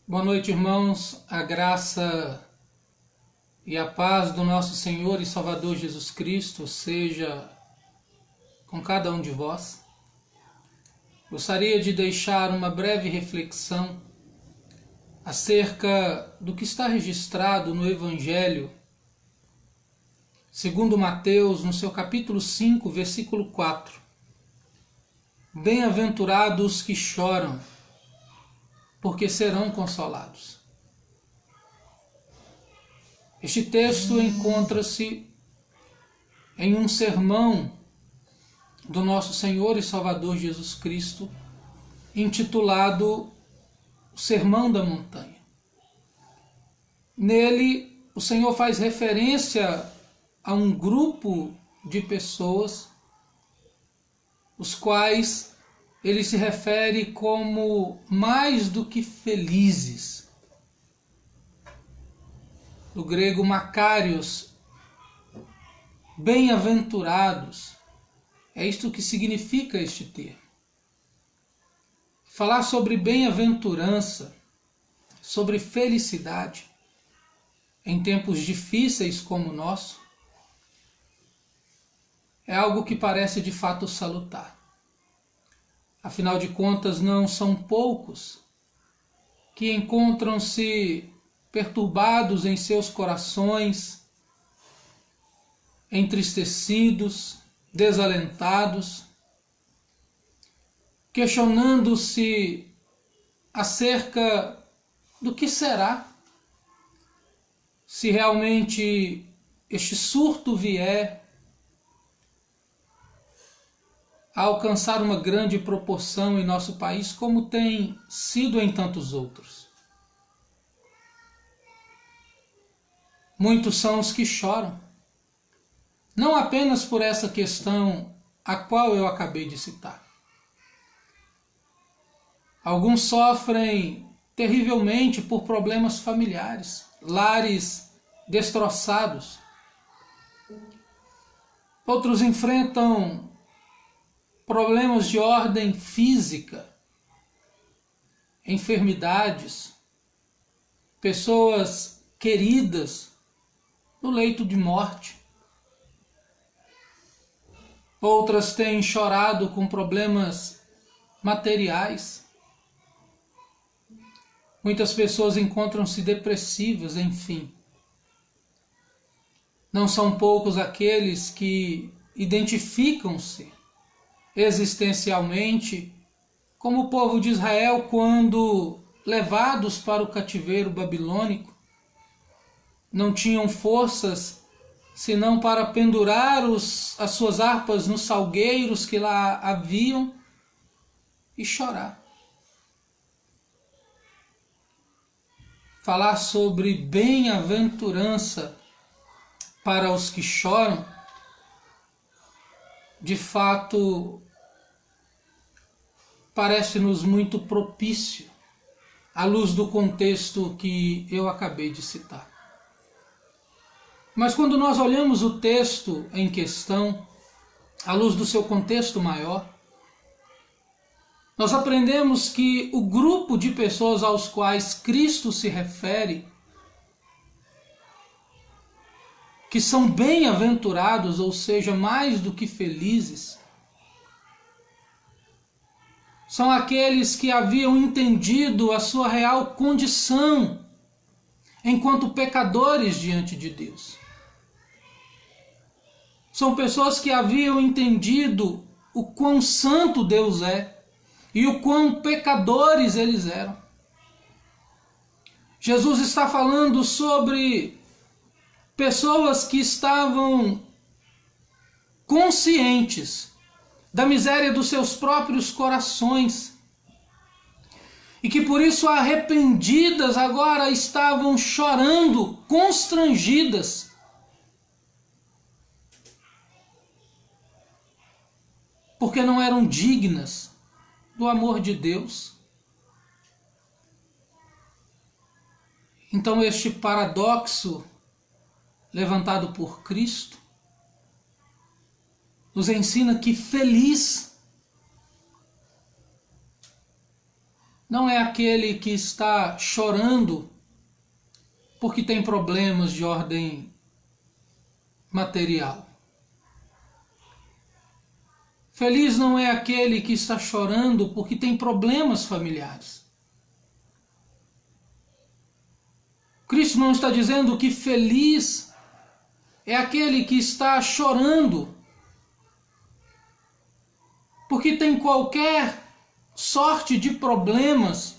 Boa noite, irmãos. A graça e a paz do nosso Senhor e Salvador Jesus Cristo seja com cada um de vós. Gostaria de deixar uma breve reflexão acerca do que está registrado no Evangelho, segundo Mateus, no seu capítulo 5, versículo 4. Bem-aventurados que choram, porque serão consolados. Este texto encontra-se em um sermão do nosso Senhor e Salvador Jesus Cristo, intitulado O Sermão da Montanha. Nele, o Senhor faz referência a um grupo de pessoas, os quais ele se refere como mais do que felizes. Do grego makarios, bem-aventurados. É isto que significa este termo. Falar sobre bem-aventurança, sobre felicidade, em tempos difíceis como o nosso, é algo que parece de fato salutar. Afinal de contas, não são poucos que encontram-se perturbados em seus corações, entristecidos, desalentados, questionando-se acerca do que será, se realmente este surto vier a alcançar uma grande proporção em nosso país, como tem sido em tantos outros. Muitos são os que choram, não apenas por essa questão a qual eu acabei de citar. Alguns sofrem terrivelmente por problemas familiares, lares destroçados. Outros enfrentam problemas de ordem física, enfermidades, pessoas queridas no leito de morte. Outras têm chorado com problemas materiais. Muitas pessoas encontram-se depressivas, enfim. Não são poucos aqueles que identificam-se existencialmente como o povo de Israel quando levados para o cativeiro babilônico não tinham forças senão para pendurar as suas harpas nos salgueiros que lá haviam e chorar. Falar sobre bem-aventurança para os que choram, de fato, parece-nos muito propício à luz do contexto que eu acabei de citar. Mas quando nós olhamos o texto em questão, à luz do seu contexto maior, nós aprendemos que o grupo de pessoas aos quais Cristo se refere, que são bem-aventurados, ou seja, mais do que felizes, são aqueles que haviam entendido a sua real condição enquanto pecadores diante de Deus. São pessoas que haviam entendido o quão santo Deus é e o quão pecadores eles eram. Jesus está falando sobre pessoas que estavam conscientes da miséria dos seus próprios corações e que por isso arrependidas agora estavam chorando, constrangidas, porque não eram dignas do amor de Deus. Então este paradoxo levantado por Cristo nos ensina que feliz não é aquele que está chorando porque tem problemas de ordem material. Feliz não é aquele que está chorando porque tem problemas familiares. Cristo não está dizendo que feliz é aquele que está chorando porque tem qualquer sorte de problemas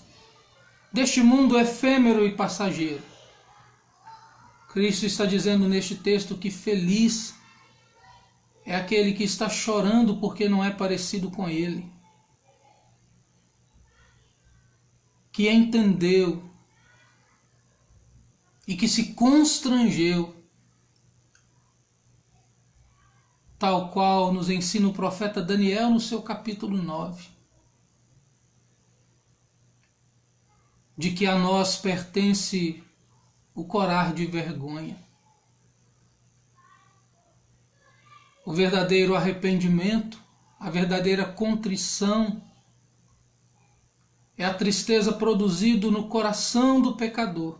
deste mundo efêmero e passageiro. Cristo está dizendo neste texto que feliz é aquele que está chorando porque não é parecido com Ele, que entendeu e que se constrangeu, tal qual nos ensina o profeta Daniel no seu capítulo 9, de que a nós pertence o corar de vergonha. O verdadeiro arrependimento, a verdadeira contrição, é a tristeza produzida no coração do pecador,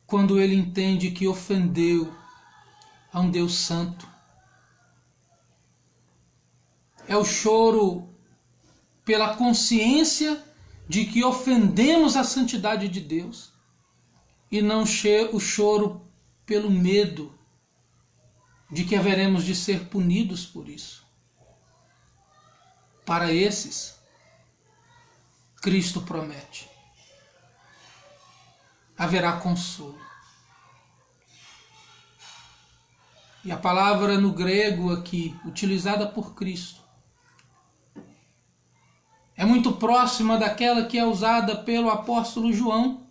quando ele entende que ofendeu a um Deus santo. É o choro pela consciência de que ofendemos a santidade de Deus, e não o choro pelo medo de que haveremos de ser punidos por isso. Para esses, Cristo promete: haverá consolo. E a palavra no grego aqui, utilizada por Cristo, é muito próxima daquela que é usada pelo apóstolo João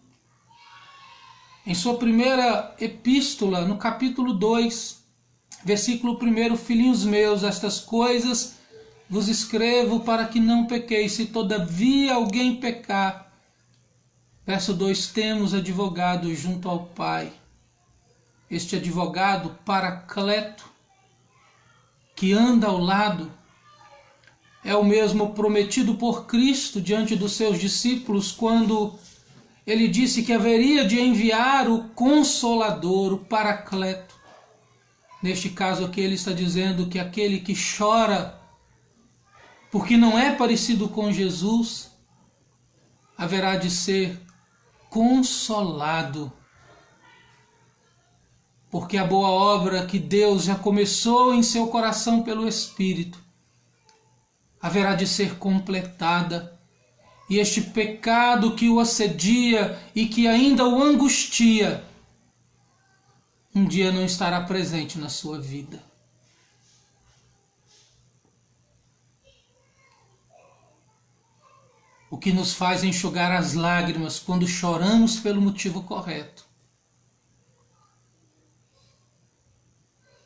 em sua primeira epístola, no capítulo 2, versículo 1: Filhinhos meus, estas coisas vos escrevo para que não pequeis. Se todavia alguém pecar, verso 2, temos advogado junto ao Pai. Este advogado, Paracleto, que anda ao lado, é o mesmo prometido por Cristo diante dos seus discípulos quando ele disse que haveria de enviar o Consolador, o Paracleto. Neste caso aqui ele está dizendo que aquele que chora porque não é parecido com Jesus, haverá de ser consolado, porque a boa obra que Deus já começou em seu coração pelo Espírito haverá de ser completada, e este pecado que o assedia e que ainda o angustia, um dia não estará presente na sua vida. O que nos faz enxugar as lágrimas quando choramos pelo motivo correto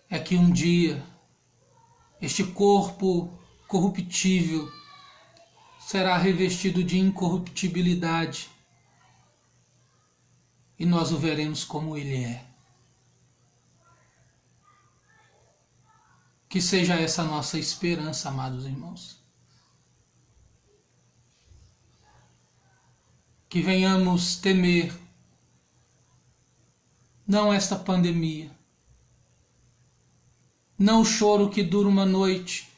é que um dia este corpo corruptível será revestido de incorruptibilidade e nós o veremos como ele é. Que seja essa nossa esperança, amados irmãos. Que venhamos temer não esta pandemia, não o choro que dura uma noite,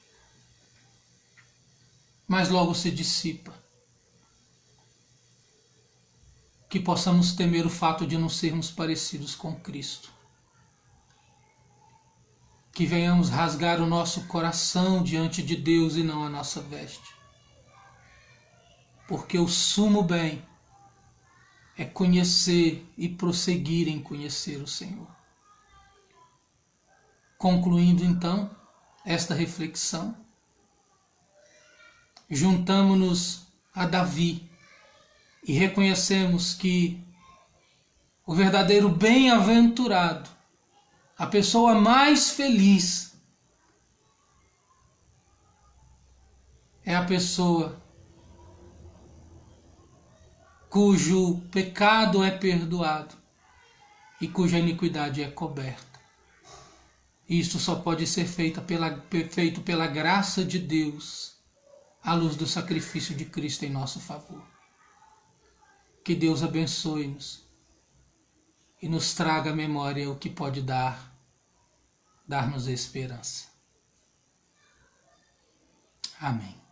mas logo se dissipa. Que possamos temer o fato de não sermos parecidos com Cristo. Que venhamos rasgar o nosso coração diante de Deus e não a nossa veste. Porque o sumo bem é conhecer e prosseguir em conhecer o Senhor. Concluindo então esta reflexão, juntamo-nos a Davi e reconhecemos que o verdadeiro bem-aventurado, a pessoa mais feliz, é a pessoa cujo pecado é perdoado e cuja iniquidade é coberta. Isso só pode ser feito pela graça de Deus, à luz do sacrifício de Cristo em nosso favor. Que Deus abençoe-nos e nos traga à memória o que pode dar-nos esperança. Amém.